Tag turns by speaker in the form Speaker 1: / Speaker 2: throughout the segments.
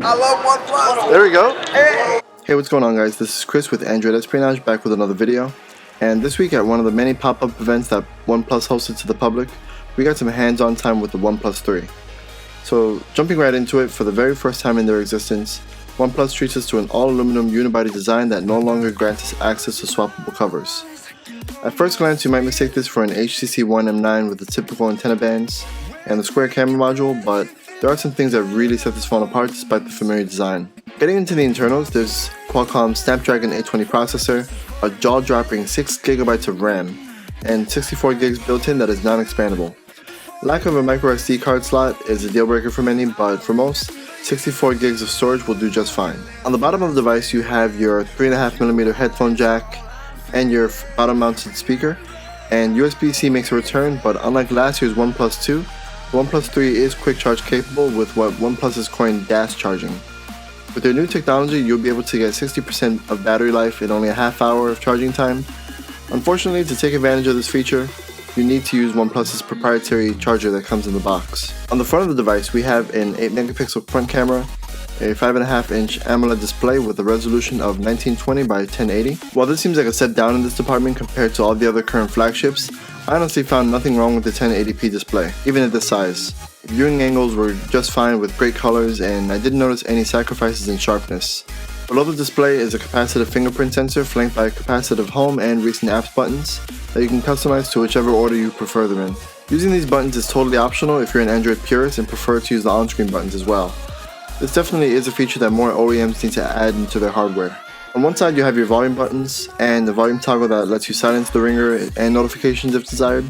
Speaker 1: I love OnePlus.
Speaker 2: There we go. Hey, what's going on, guys? This is Chris with Android Espionage, back with another video. And this week at one of the many pop-up events that OnePlus hosted to the public, we got some hands-on time with the OnePlus 3. So, jumping right into it, for the very first time in their existence, OnePlus treats us to an all-aluminum unibody design that no longer grants us access to swappable covers. At first glance, you might mistake this for an HTC One M9 with the typical antenna bands and the square camera module, but there are some things that really set this phone apart despite the familiar design. Getting into the internals, there's Qualcomm's Snapdragon 820 processor, a jaw-dropping 6GB of RAM, and 64GB built-in that is non-expandable. Lack of a microSD card slot is a deal breaker for many, but for most, 64GB of storage will do just fine. On the bottom of the device, you have your 3.5mm headphone jack and your bottom-mounted speaker, and USB-C makes a return, but unlike last year's OnePlus 2, the OnePlus 3 is quick charge capable with what OnePlus has coined dash charging. With their new technology, you'll be able to get 60% of battery life in only a half hour of charging time. Unfortunately, to take advantage of this feature, you need to use OnePlus's proprietary charger that comes in the box. On the front of the device, we have an 8MP front camera, a 5.5-inch AMOLED display with a resolution of 1920 by 1080. While this seems like a step down in this department compared to all the other current flagships, I honestly found nothing wrong with the 1080p display, even at this size. Viewing angles were just fine with great colors, and I didn't notice any sacrifices in sharpness. Below the display is a capacitive fingerprint sensor flanked by capacitive home and recent apps buttons that you can customize to whichever order you prefer them in. Using these buttons is totally optional if you're an Android purist and prefer to use the on-screen buttons as well. This definitely is a feature that more OEMs need to add into their hardware. On one side you have your volume buttons and the volume toggle that lets you silence the ringer and notifications if desired.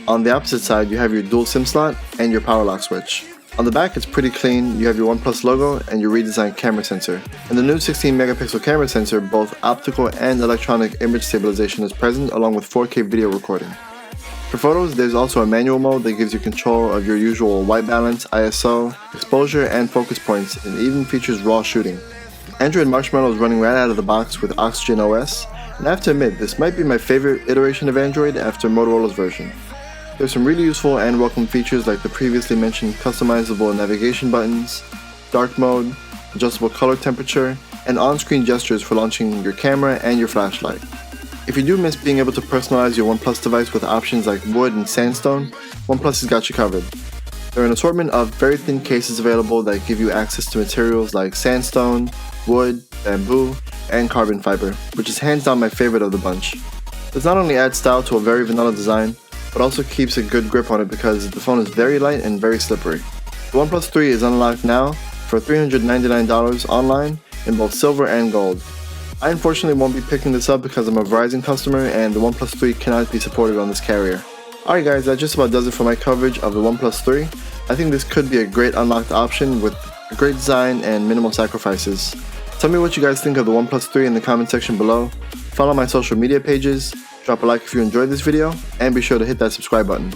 Speaker 2: On the opposite side you have your dual SIM slot and your power lock switch. On the back it's pretty clean, you have your OnePlus logo and your redesigned camera sensor. And the new 16MP camera sensor, both optical and electronic image stabilization is present along with 4K video recording. For photos, there's also a manual mode that gives you control of your usual white balance, ISO, exposure, and focus points, and even features RAW shooting. Android Marshmallow is running right out of the box with Oxygen OS, and I have to admit, this might be my favorite iteration of Android after Motorola's version. There's some really useful and welcome features like the previously mentioned customizable navigation buttons, dark mode, adjustable color temperature, and on-screen gestures for launching your camera and your flashlight. If you do miss being able to personalize your OnePlus device with options like wood and sandstone, OnePlus has got you covered. There are an assortment of very thin cases available that give you access to materials like sandstone, wood, bamboo, and carbon fiber, which is hands down my favorite of the bunch. This not only adds style to a very vanilla design, but also keeps a good grip on it because the phone is very light and very slippery. The OnePlus 3 is unlocked now for $399 online in both silver and gold. I unfortunately won't be picking this up because I'm a Verizon customer and the OnePlus 3 cannot be supported on this carrier. Alright guys, that just about does it for my coverage of the OnePlus 3. I think this could be a great unlocked option with a great design and minimal sacrifices. Tell me what you guys think of the OnePlus 3 in the comment section below. Follow my social media pages, drop a like if you enjoyed this video, and be sure to hit that subscribe button.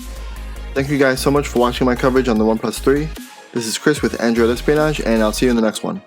Speaker 2: Thank you guys so much for watching my coverage on the OnePlus 3. This is Chris with Android Espionage, and I'll see you in the next one.